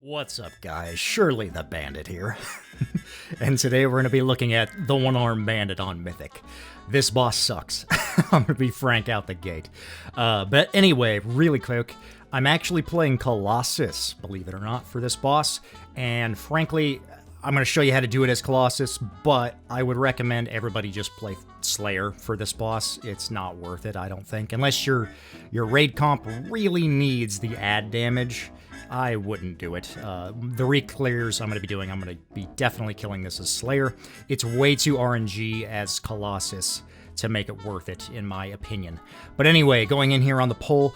What's up, guys? Shirley the Bandit here. And today we're going to be looking at the one-armed bandit on Mythic. This boss sucks. I'm going to be frank out the gate. But anyway, really quick, I'm actually playing Colossus, believe it or not, for this boss. And frankly, I'm going to show you how to do it as Colossus, but I would recommend everybody just play Slayer for this boss. It's not worth it, I don't think. Unless your raid comp really needs the add damage, I wouldn't do it. The re-clears I'm going to be doing, I'm going to be definitely killing this as Slayer. It's way too RNG as Colossus to make it worth it, in my opinion. But anyway, going in here on the pole,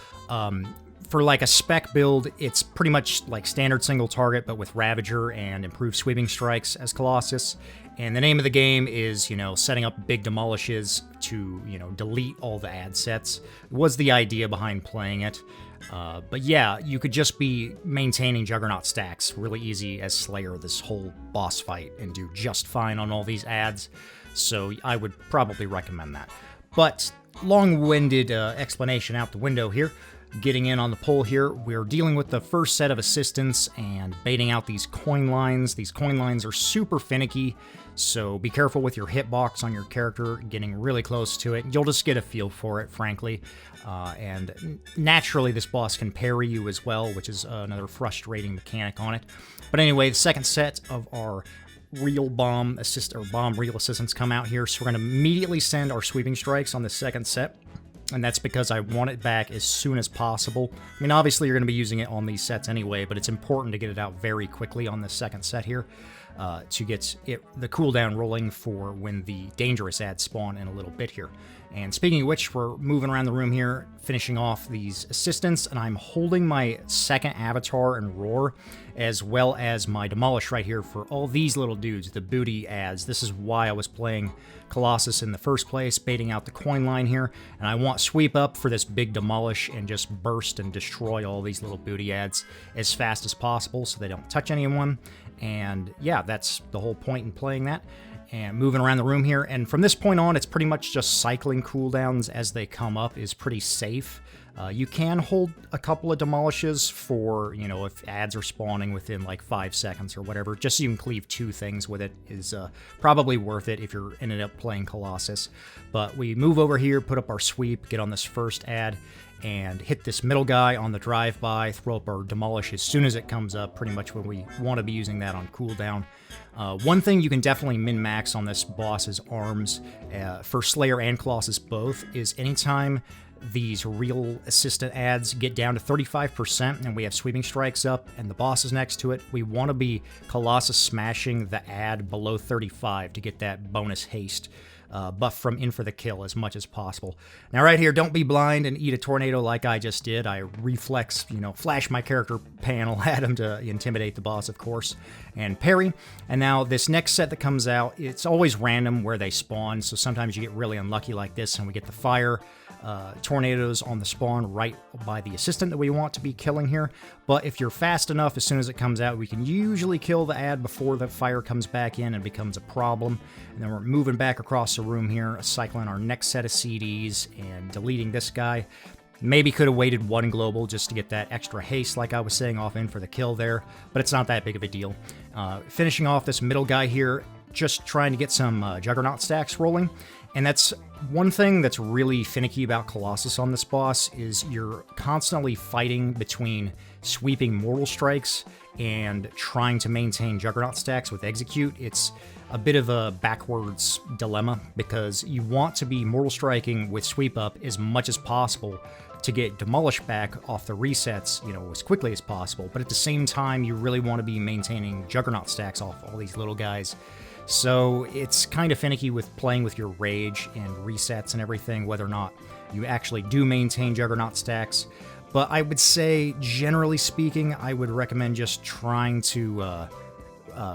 for like a spec build, it's pretty much like standard single target, but with Ravager and improved sweeping strikes as Colossus. And the name of the game is, setting up big demolishes to, delete all the ad sets. Was the idea behind playing it. But yeah, you could just be maintaining Juggernaut stacks really easy as Slayer this whole boss fight and do just fine on all these ads. So I would probably recommend that. But long-winded explanation out the window here. Getting in on the pole here, we're dealing with the first set of assistants and baiting out these coin lines. These coin lines are super finicky, so be careful with your hitbox on your character, getting really close to it. You'll just get a feel for it, frankly. And naturally, this boss can parry you as well, which is another frustrating mechanic on it. But anyway, the second set of our real bomb real assistants come out here, so we're going to immediately send our sweeping strikes on the second set. And that's because I want it back as soon as possible. I mean, obviously you're going to be using it on these sets anyway, but it's important to get it out very quickly on the second set here to get the cooldown rolling for when the dangerous ads spawn in a little bit here. And speaking of which, we're moving around the room here, finishing off these assistants, and I'm holding my second avatar and Roar, as well as my Demolish right here for all these little dudes, the booty ads. This is why I was playing Colossus in the first place, baiting out the coin line here, and I want Sweep Up for this big Demolish and just burst and destroy all these little booty ads as fast as possible so they don't touch anyone. And yeah, that's the whole point in playing that. And moving around the room here, and from this point on, it's pretty much just cycling cooldowns as they come up is pretty safe. You can hold a couple of demolishes for, if ads are spawning within like 5 seconds or whatever, just so you can cleave 2 things with it is probably worth it if you're ended up playing Colossus. But we move over here, put up our sweep, get on this first ad, and hit this middle guy on the drive-by, throw up our demolish as soon as it comes up, pretty much when we want to be using that on cooldown. One thing you can definitely min-max on this boss's arms, for Slayer and Colossus both, is anytime these real assistant ads get down to 35% and we have sweeping strikes up and the boss is next to it, we want to be Colossus smashing the ad below 35 to get that bonus haste buff from in for the kill as much as possible. Now right here, don't be blind and eat a tornado like I just did. I reflex, flash my character panel at him to intimidate the boss, of course, and parry. And now this next set that comes out, it's always random where they spawn, so sometimes you get really unlucky like this and we get the fire tornadoes on the spawn right by the assistant that we want to be killing here. But if you're fast enough, as soon as it comes out, we can usually kill the ad before the fire comes back in and becomes a problem. And then we're moving back across the room here, cycling our next set of CDs and deleting this guy. Maybe could have waited 1 global just to get that extra haste like I was saying off in for the kill there, but it's not that big of a deal. Finishing off this middle guy here, just trying to get some Juggernaut stacks rolling. And that's one thing that's really finicky about Colossus on this boss is you're constantly fighting between sweeping Mortal Strikes and trying to maintain Juggernaut stacks with Execute. It's a bit of a backwards dilemma because you want to be Mortal Striking with Sweep Up as much as possible to get Demolish back off the resets, as quickly as possible. But at the same time, you really want to be maintaining Juggernaut stacks off all these little guys. So it's kind of finicky with playing with your rage and resets and everything, whether or not you actually do maintain Juggernaut stacks. But I would say, generally speaking, I would recommend just trying to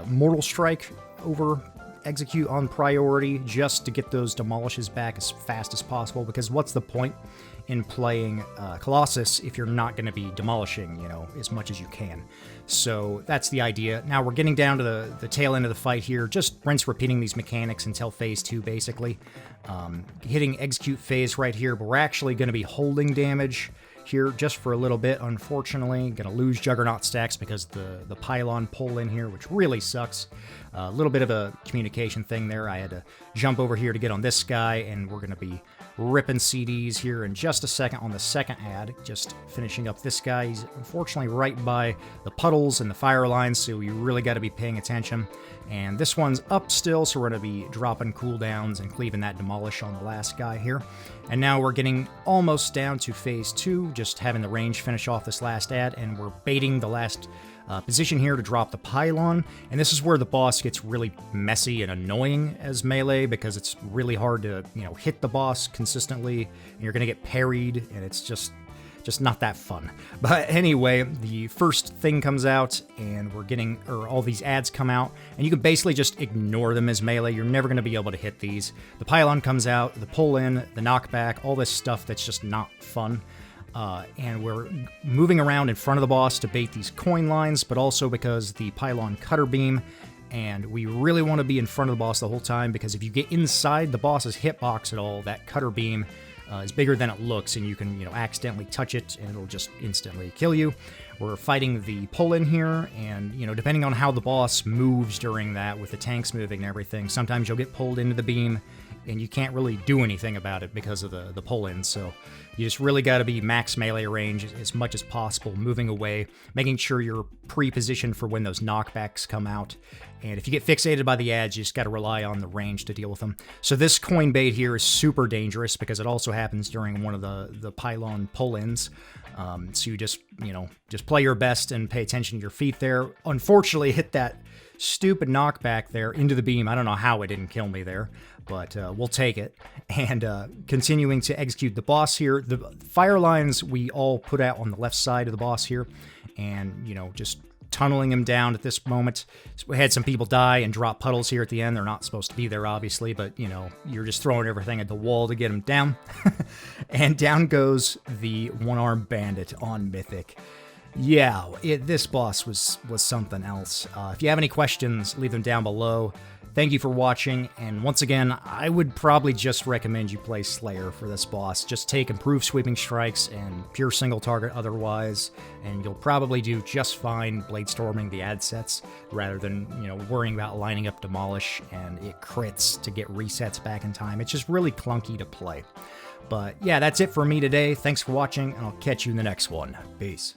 Mortal Strike over Execute on priority just to get those demolishes back as fast as possible, because what's the point in playing Colossus if you're not going to be demolishing, as much as you can. So that's the idea. Now we're getting down to the tail end of the fight here, just rinse repeating these mechanics until phase 2, basically. Hitting Execute phase right here, but we're actually going to be holding damage here just for a little bit, unfortunately. Gonna lose Juggernaut stacks because the pylon pull in here, which really sucks. A little bit of a communication thing there. I had to jump over here to get on this guy, and we're gonna be ripping CDs here in just a second on the second ad. Just finishing up this guy. He's unfortunately right by the puddles and the fire lines, so you really got to be paying attention. And this one's up still, so we're going to be dropping cooldowns and cleaving that demolish on the last guy here. And now we're getting almost down to phase 2, just having the range finish off this last ad, and we're baiting the last position here to drop the pylon. And this is where the boss gets really messy and annoying as melee, because it's really hard to, hit the boss consistently, and you're going to get parried, and it's just not that fun. But anyway, the first thing comes out, and all these ads come out, and you can basically just ignore them as melee. You're never going to be able to hit these. The pylon comes out, the pull-in, the knockback, all this stuff that's just not fun. And we're moving around in front of the boss to bait these coin lines, but also because the pylon cutter beam, and we really want to be in front of the boss the whole time, because if you get inside the boss's hitbox at all, that cutter beam is bigger than it looks, and you can, accidentally touch it, and it'll just instantly kill you. We're fighting the pull-in here, and, depending on how the boss moves during that, with the tanks moving and everything, sometimes you'll get pulled into the beam, and you can't really do anything about it because of the pull-in, so you just really got to be max melee range as much as possible, moving away, making sure you're pre-positioned for when those knockbacks come out. And if you get fixated by the ads, you just got to rely on the range to deal with them. So this coin bait here is super dangerous because it also happens during one of the pylon pull-ins. So you just play your best and pay attention to your feet there. Unfortunately, hit that stupid knockback there into the beam. I don't know how it didn't kill me there, but we'll take it. And continuing to execute the boss here. The fire lines we all put out on the left side of the boss here, and, just tunneling him down at this moment. So we had some people die and drop puddles here at the end. They're not supposed to be there, obviously, but, you're just throwing everything at the wall to get him down. And down goes the one-armed bandit on Mythic. Yeah, this boss was something else. If you have any questions, leave them down below. Thank you for watching, and once again, I would probably just recommend you play Slayer for this boss. Just take improved sweeping strikes and pure single target otherwise, and you'll probably do just fine blade storming the ad sets, rather than, worrying about lining up demolish and it crits to get resets back in time. It's just really clunky to play. But yeah, that's it for me today. Thanks for watching, and I'll catch you in the next one. Peace.